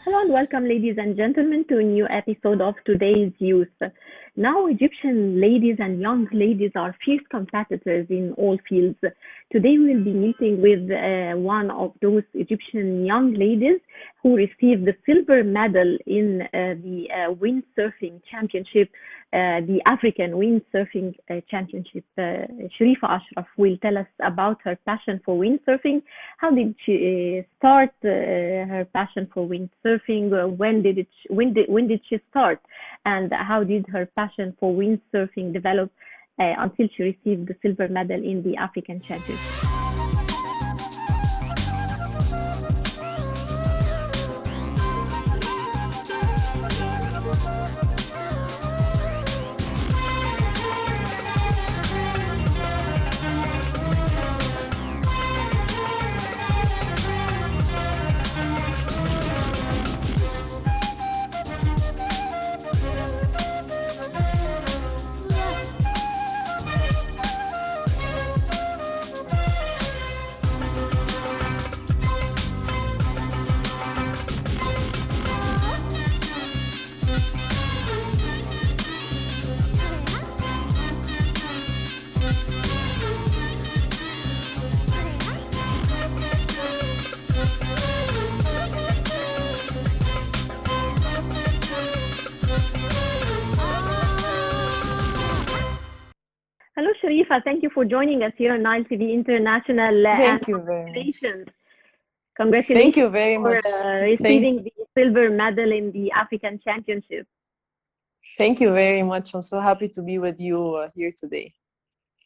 Hello and welcome, ladies and gentlemen, to a new episode of Today's Youth. Now, Egyptian ladies and young ladies are fierce competitors in all fields. Today, we'll be meeting with one of those Egyptian young ladies who received the silver medal in the windsurfing championship, the African Windsurfing Championship. Sharifa Ashraf will tell us about her passion for windsurfing. How did she start her passion for windsurfing? When did she start? And how did her passion for windsurfing develop until she received the silver medal in the African Championship? Hello, Sharifa. Thank you for joining us here on Nile TV International, and Thank you very much. congratulations. Thank Congratulations you very for much. receiving the silver medal in the African Championship. Thank you very much. I'm so happy to be with you here today.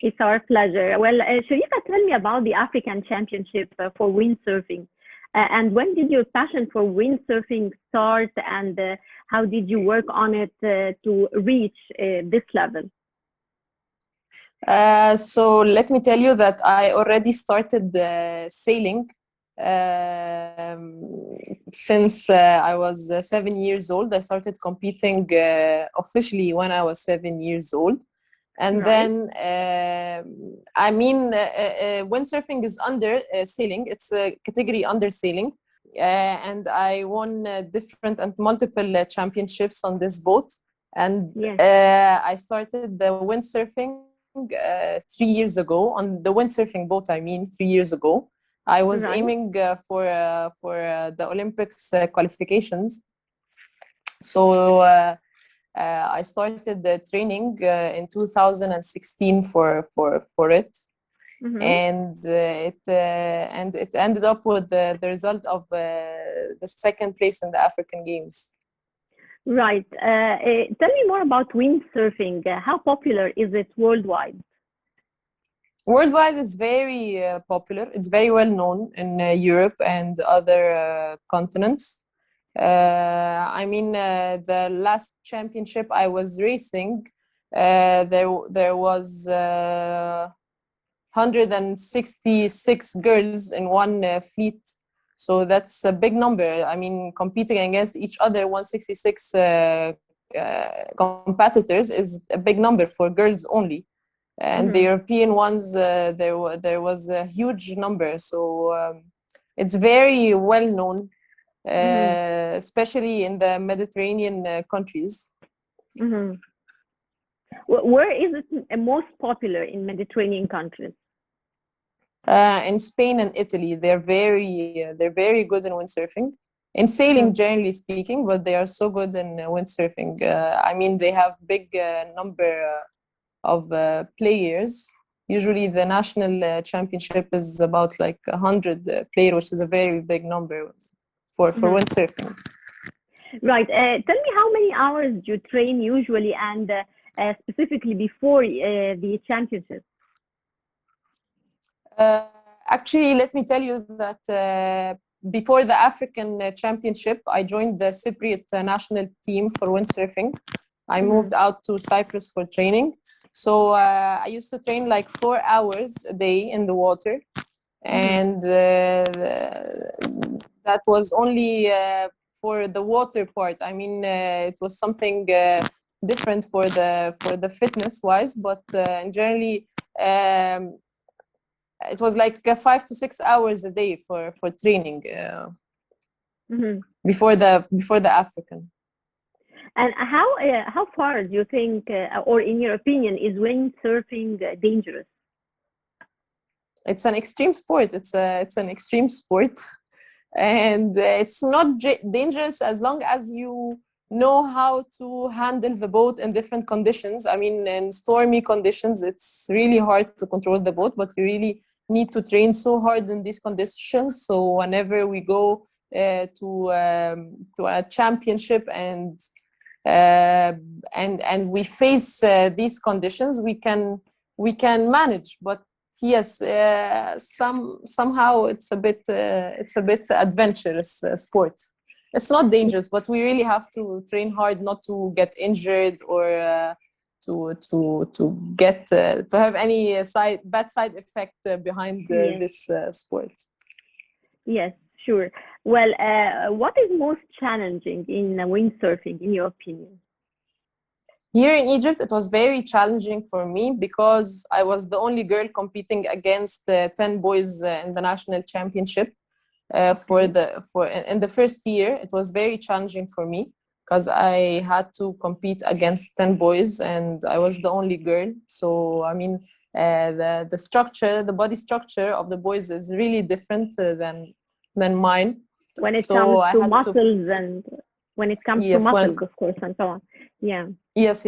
It's our pleasure. Well, Sharifa, tell me about the African Championship for windsurfing. And when did your passion for windsurfing start, and how did you work on it to reach this level? So let me tell you that I already started sailing since I was 7 years old. I started competing officially when I was 7 years old. And Right. then, windsurfing is under sailing. It's a category under sailing. And I won different and multiple championships on this boat. And Yes. I started the windsurfing 3 years ago. On the windsurfing boat, 3 years ago. I was Right. aiming for the Olympics qualifications. So I started the training in 2016 for it, Mm-hmm. and it ended up with the result of the second place in the African Games. Right. Tell me more about windsurfing. How popular is it worldwide? Worldwide, it's very popular. It's very well known in Europe and other continents. The last championship I was racing, there was 166 girls in one fleet. So that's a big number. I mean, competing against each other, 166 competitors is a big number for girls only. And the Mm-hmm. European ones, there was a huge number. So it's very well known, Mm-hmm. especially in the Mediterranean countries. Mm-hmm. Where is it most popular in Mediterranean countries? In Spain and Italy, they're very good in windsurfing. In Mm-hmm. sailing, generally speaking, but they are so good in windsurfing. They have big number of players. Usually, the national championship is about like 100 players, which is a very big number for Mm-hmm. windsurfing. Right. Tell me how many hours do you train usually, and specifically before the championship? Uh, Actually, let me tell you that before the African Championship, I joined the Cypriot national team for windsurfing. I Mm-hmm. moved out to Cyprus for training. So I used to train like 4 hours a day in the water. Mm-hmm. And that was only for the water part. It was something different for the fitness wise, but generally, um, it was like 5 to 6 hours a day for training. Mhm. before the African. And how far do you think, or in your opinion, is windsurfing dangerous? It's an extreme sport. It's an extreme sport, and it's not dangerous as long as you know how to handle the boat in different conditions. I mean, in stormy conditions, it's really hard to control the boat, but you really need to train so hard in these conditions. So whenever we go to a championship uh, and we face these conditions, we can manage. But yes, somehow it's a bit adventurous sport. It's not dangerous, but we really have to train hard not to get injured or to have any bad side effect behind Yes. this sport. Yes, sure. Well, what is most challenging in windsurfing, in your opinion? Here in Egypt, it was very challenging for me because I was the only girl competing against 10 boys in the national championship. Okay. For in the first year, it was very challenging for me because I had to compete against 10 boys and I was the only girl. So I mean, the structure, the body structure of the boys is really different than mine. When it comes So I to had to, muscles and when it comes to yes, when it, muscles, of course, and so on. Yeah. yes.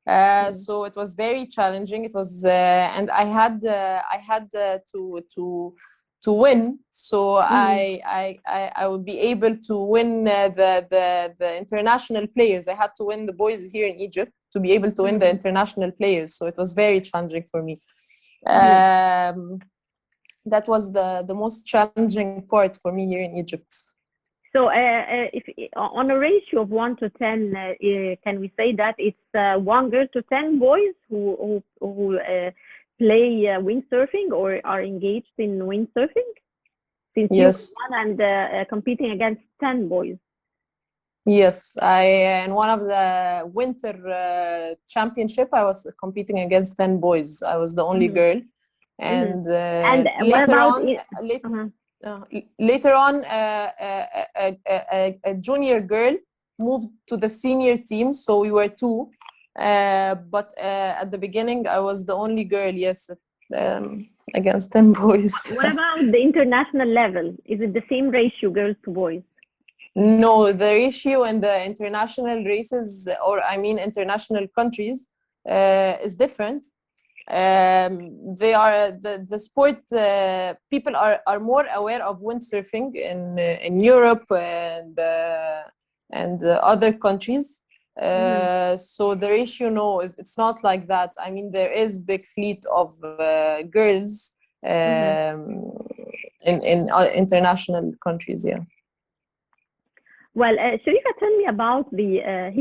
Mm. So it was very challenging. It was, and I had to win. So Mhm. I would be able to win the international players. I had to win the boys here in Egypt to be able to win the Mhm. international players. So it was very challenging for me. Mhm. That was the most challenging part for me here in Egypt. So, if on a ratio of 1 to 10, can we say that it's 1 girl to 10 boys who play windsurfing or are engaged in windsurfing? Since you Yes. won and competing against 10 boys. Yes, I in one of the winter championship, I was competing against 10 boys. I was the only Mhm. girl, Mhm. and And what about it? Uh-huh. later on, a junior girl moved to the senior team, so we were two. But at the beginning, I was the only girl. Yes, against 10 boys. What about the international level? Is it the same ratio, girls to boys? No, the ratio in the international races, or I mean international countries, is different. They are the sport. People are more aware of windsurfing in Europe and other countries. Mhm. So the ratio, no, it's not like that. I mean, there is big fleet of girls Mhm. in international countries. Yeah. Well, Sharifa, tell me about the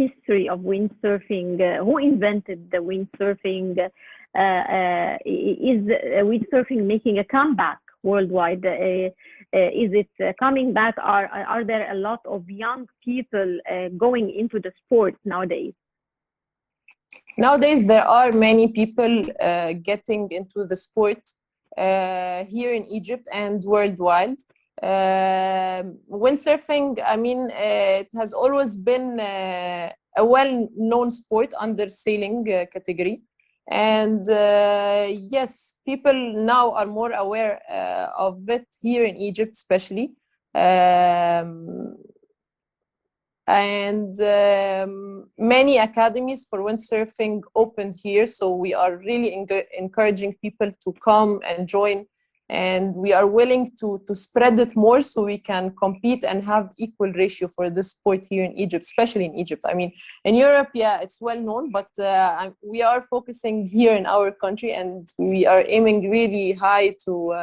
history of windsurfing. Who invented the windsurfing? Is windsurfing making a comeback worldwide? Is it coming back? Are there a lot of young people going into the sport nowadays? Nowadays, there are many people getting into the sport here in Egypt and worldwide. Windsurfing, I mean, it has always been a well-known sport under sailing category. And yes, people now are more aware of it here in Egypt, especially. Um, and many academies for windsurfing opened here, so we are really encouraging people to come and join, and we are willing to spread it more so we can compete and have equal ratio for this sport here in Egypt, especially in Egypt. I mean, in Europe, yeah, it's well known, but we are focusing here in our country, and we are aiming really high to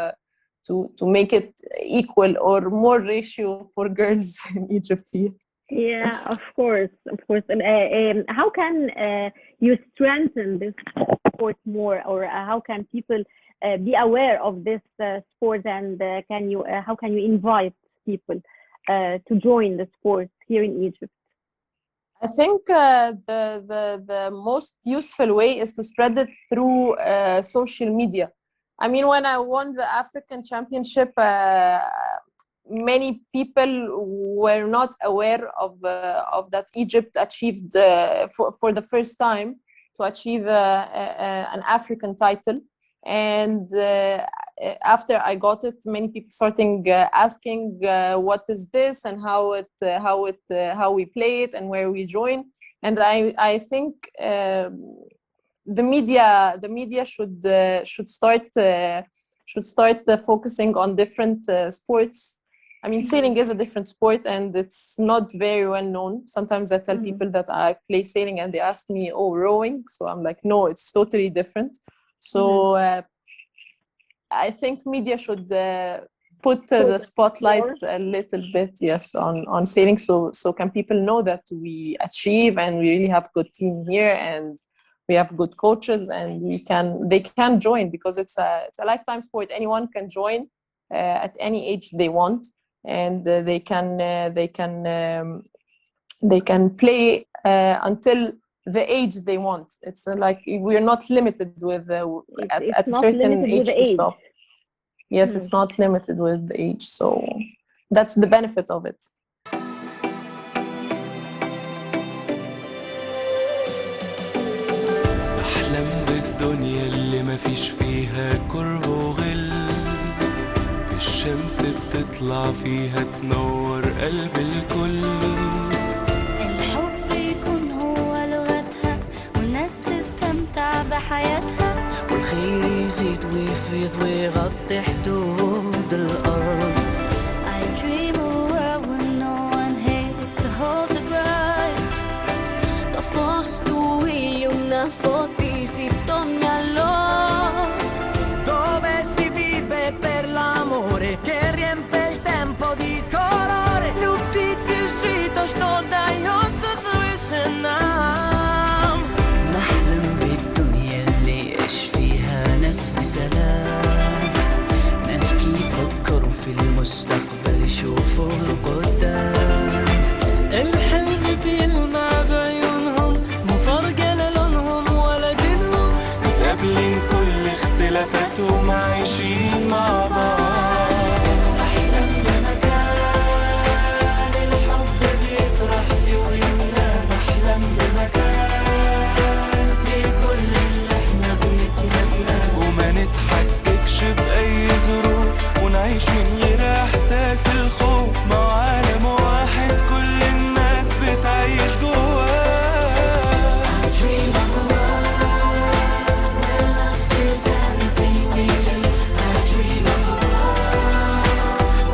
make it equal or more ratio for girls in Egypt here. Yeah, of course, of course. And how can you strengthen this sport more, or how can people be aware of this sport, and can you how can you invite people to join the sport here in Egypt? I think the most useful way is to spread it through social media. I mean, when I won the African Championship, many people were not aware of that Egypt achieved for the first time to achieve an African title. And after I got it, many people starting asking what is this and how we play it and where we join. And I think the media should start focusing on different sports. I mean, sailing is a different sport and it's not very well known. Sometimes I tell people that I play sailing and they ask me, oh, rowing? So I'm like, no, it's totally different. So I think media should put the spotlight a little bit, yes, on sailing, so can people know that we achieve and we really have good team here and we have good coaches and they can join, because it's a lifetime sport. Anyone can join at any age they want, and they can play until the age they want. It's like we're not limited with at a certain age to stop. Yes, it's not limited with the age, so that's the benefit of it. أحلم بالدنيا اللي ما فيش فيها كره وغل، الشمس بتطلع فيها تنور قلب الكل. الحب يكون هو لغتها والناس تستمتع بحياتها، والخير يزيد ويفيض ويغطي حدود الأرض. I dream of a world where no one hates to hold a grudge. Da fosto io una fotisi torna allora, dove si vive per l'amore che riempie il tempo di colore. Любить и жить то, что дается свыше нам. نحلم بالدنيا اللي يعيش فيها ناس في سلام، ناس يفكروا في المستقبل يشوفوا القدام. الحلم بيلمع بعيونهم، مو فارقة لونهم ولا دينهم، ناس قابلين كل اختلافاتهم عايشين مع بعض. أحلم بمكان الحب بيطرح فيه ويملى، نحلم بمكان في كل اللي احنا بنتمناه، وما نتحججش بأي ظروف ونعيش من غير إحساس الخوف، مع عالم واحد كل الناس بتعيش جواه. I dream of a world where love steals everything we do. I dream of a world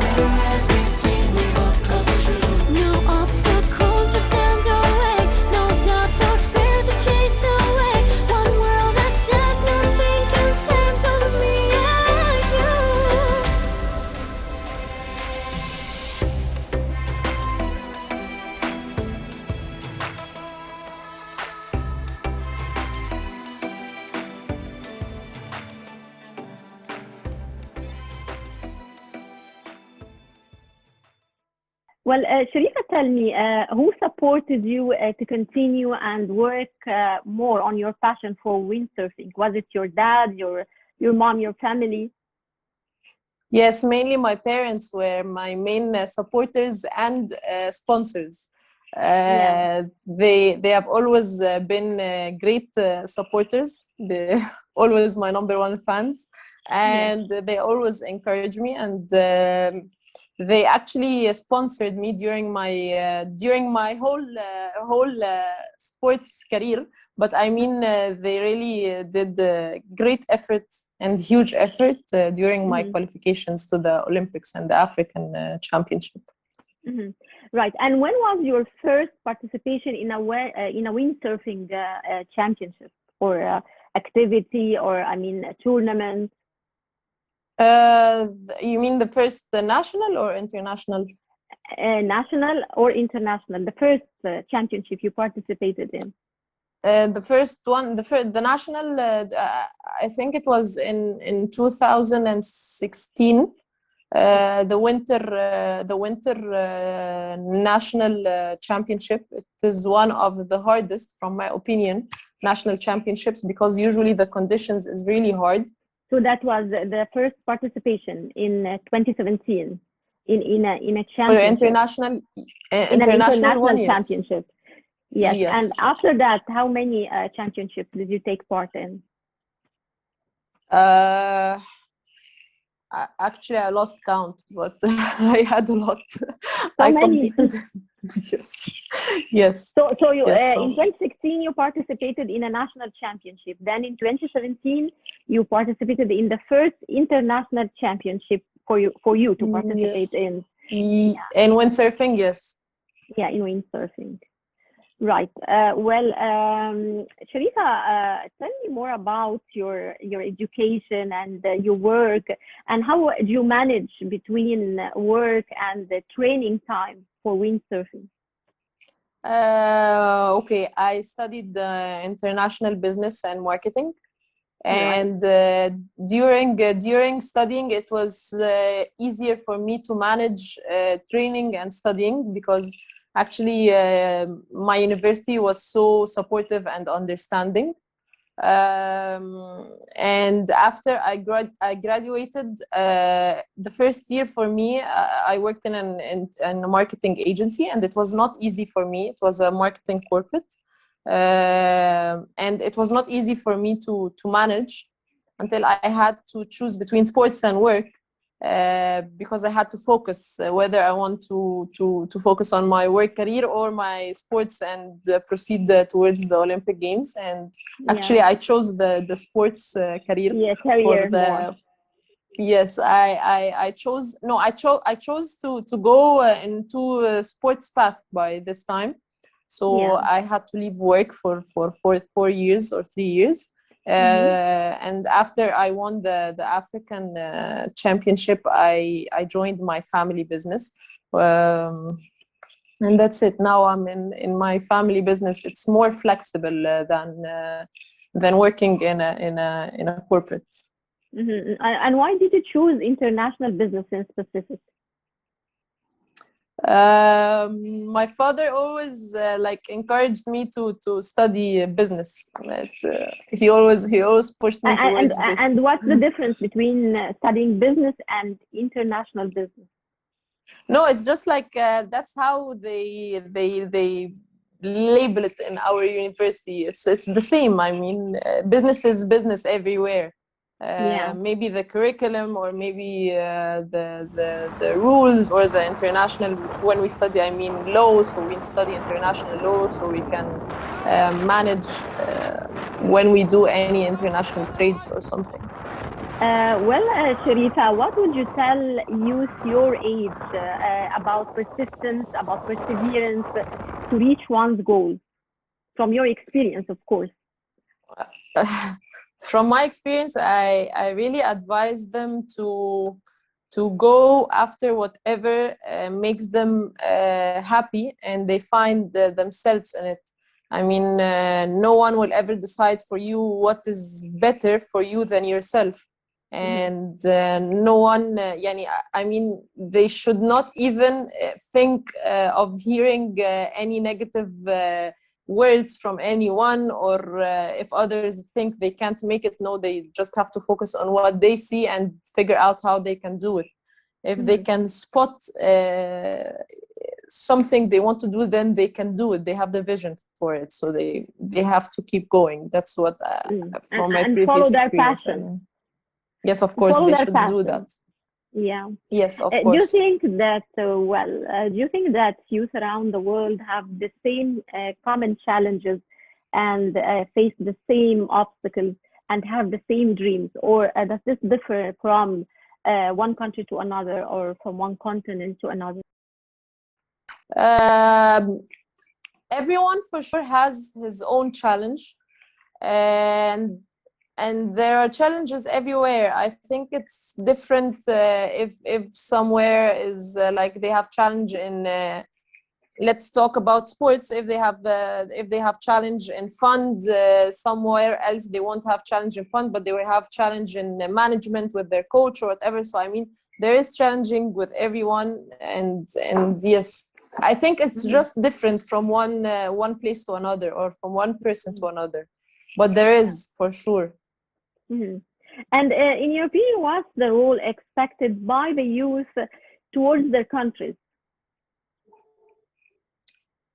where everything we hope comes true. no obstacles will stand our way, no doubt or fear to chase away. One world that does not think in terms of me and you. Well, Sharifa, tell me, who supported you to continue and work more on your passion for windsurfing? Was it your dad, your mom, your family? Yes, mainly my parents were my main supporters and sponsors. They have always been great supporters. They're always my number one fans, and they always encourage me. And they actually sponsored me during my whole sports career. But I mean, they really did great effort and huge effort during my qualifications to the Olympics and the African Championship. Right. And when was your first participation in a windsurfing championship or activity, or I mean a tournament? You mean the first national or international? National or international? The first championship you participated in? The first one, the national, I think it was in 2016. The winter national championship. It is one of the hardest, from my opinion, national championships, because usually the conditions is really hard. So that was the first participation in 2017. in a For championship, international, in an international one, international yes. championship. Yes. Yes. And after that, how many championships did you take part in? Actually, I lost count, but I had a lot. So I many. competed. Yes. Yes. So you Yes. in 2016 you participated in a national championship. Then in 2017 you participated in the first international championship for you to participate in. And windsurfing, yes. Yeah, in windsurfing. Right. Sharifa, tell me more about your education and your work, and how do you manage between work and the training time for windsurfing? Okay, I studied international business and marketing, Right. and during studying, it was easier for me to manage training and studying, because actually my university was so supportive and understanding. And after I graduated, the first year for me, I worked in a marketing agency, and it was not easy for me. It was a marketing corporate, and it was not easy for me to manage until I had to choose between sports and work, because I had to focus whether I want to focus on my work career or my sports and proceed towards the Olympic Games. And actually, I chose the sports career. Yeah, For career the more. yes, I chose to go into a sports path by this time. So Yeah. I had to leave work for 4 years or 3 years. And after I won the African championship, I joined my family business, and that's it. Now I'm in my family business. It's more flexible than working in a corporate. And why did you choose international business in specific? My father always encouraged me to study business. He always pushed me towards this. And what's the difference between studying business and international business? No, it's just that's how they label it in our university. It's the same. I mean, business is business everywhere. Maybe the curriculum, or maybe the rules, or the international. When we study, I mean law, so we study international law, so we can manage when we do any international trades or something. Sharifa, what would you tell youth your age about persistence, about perseverance to reach one's goals, from your experience, of course? From my experience, I really advise them to go after whatever makes them happy, and they find themselves in it. I mean, no one will ever decide for you what is better for you than yourself. And no one, I mean, they should not even think of hearing any negative words from anyone, or if others think they can't make it. No, they just have to focus on what they see and figure out how they can do it. If they can spot something they want to do, then they can do it. They have the vision for it, so they have to keep going. That's what from my previous follow their experience. passion. Yes, of course, they should do that. Yeah. Yes, of course. Do you think that do you think that youth around the world have the same common challenges and face the same obstacles and have the same dreams, or does this differ from one country to another, or from one continent to another? Everyone for sure has his own challenge, and there are challenges everywhere. I think it's different if somewhere is they have challenge in let's talk about sports. If they have challenge in fund, somewhere else they won't have challenge in fund, but they will have challenge in management with their coach or whatever. So I mean, there is challenging with everyone, and yes, I think it's just different from one place to another, or from one person to another, but there is for sure. And in your opinion, what's the role expected by the youth towards their countries?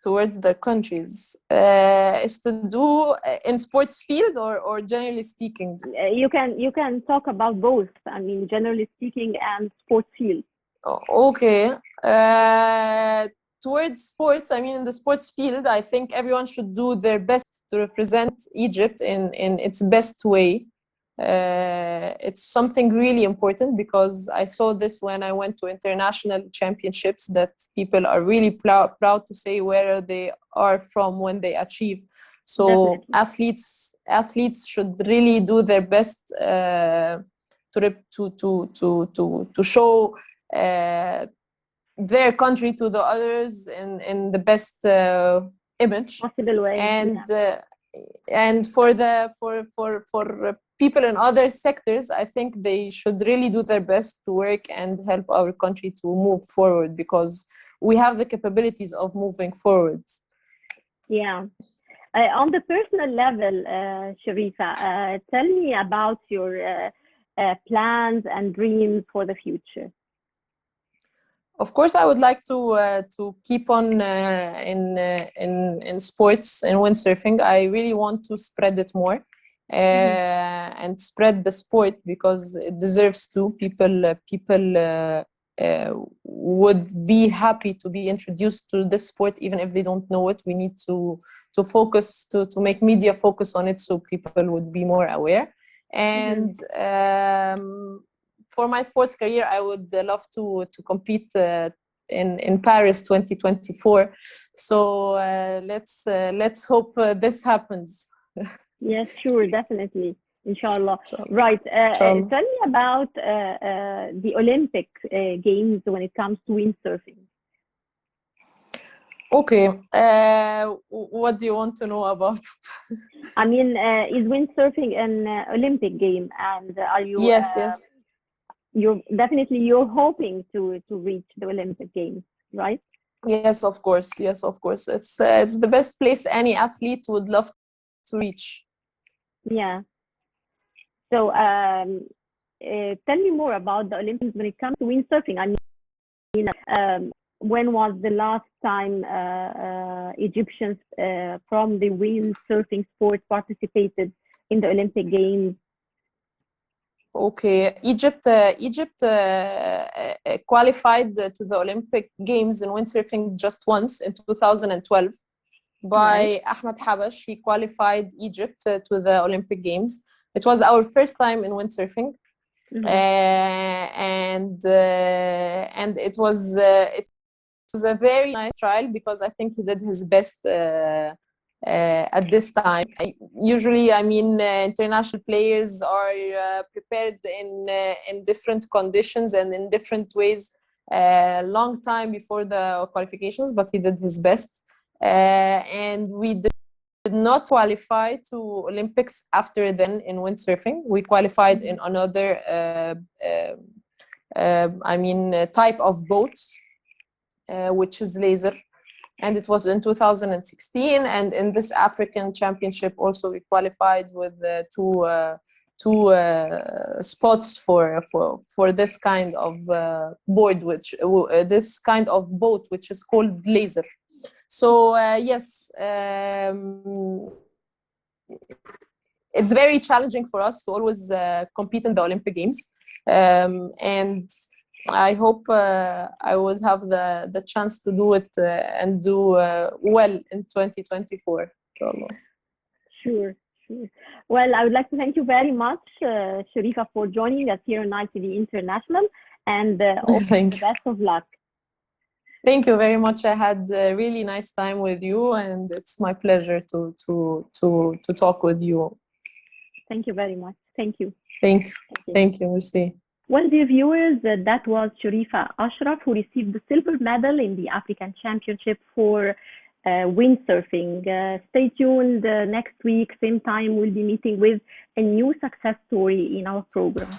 Towards their countries is to do in sports field or generally speaking? You can talk about both. I mean, generally speaking, and sports field. Okay. Towards sports, I mean, in the sports field, I think everyone should do their best to represent Egypt in its best way. It's something really important because I saw this when I went to international championships, that people are really proud to say where they are from when they achieve. So Definitely. athletes should really do their best to show their country to the others in the best image. Possible way. And Yeah. and for people in other sectors, I think they should really do their best to work and help our country to move forward, because we have the capabilities of moving forward. Yeah. On the personal level, Sharifa, tell me about your plans and dreams for the future. Of course, I would like to keep on in sports and windsurfing. I really want to spread it more and spread the sport, because it deserves to. People would be happy to be introduced to this sport, even if they don't know it. We need to focus to make media focus on it, so people would be more aware. And for my sports career, I would love to compete in Paris 2024. So let's hope this happens. Yes, sure, definitely, inshallah. Right. Inshallah. Tell me about the Olympic Games when it comes to windsurfing. Okay. What do you want to know about it? I mean, is windsurfing an Olympic game, and are you? Yes. You're hoping to reach the Olympic Games, right? Yes, of course. It's the best place any athlete would love to reach. Yeah. So tell me more about the Olympics when it comes to windsurfing. I mean, when was the last time Egyptians from the windsurfing sport participated in the Olympic Games? Okay, Egypt qualified to the Olympic Games in windsurfing just once in 2012 by Ahmed Habash. He qualified Egypt to the Olympic Games. It was our first time in windsurfing, and it was a very nice trial, because I think he did his best at this time. Usually, I mean, international players are prepared in different conditions and in different ways long time before the qualifications, but he did his best. And we did not qualify to Olympics after then in windsurfing. We qualified in another type of boats, which is laser. And it was in 2016, and in this African Championship also we qualified with two spots for this kind of board, which this kind of boat, which is called laser. So yes, it's very challenging for us to always compete in the Olympic Games, and I hope I would have the chance to do it and do well in 2024. Sure. Well, I would like to thank you very much, Sharifa, for joining us here on ITV International, and also the best of luck. Thank you very much. I had a really nice time with you, and it's my pleasure to talk with you. Thank you very much. Thank you. Thank you. We'll see. Well, dear viewers, that was Sharifa Ashraf, who received the silver medal in the African Championship for windsurfing. Stay tuned. Next week, same time, we'll be meeting with a new success story in our program.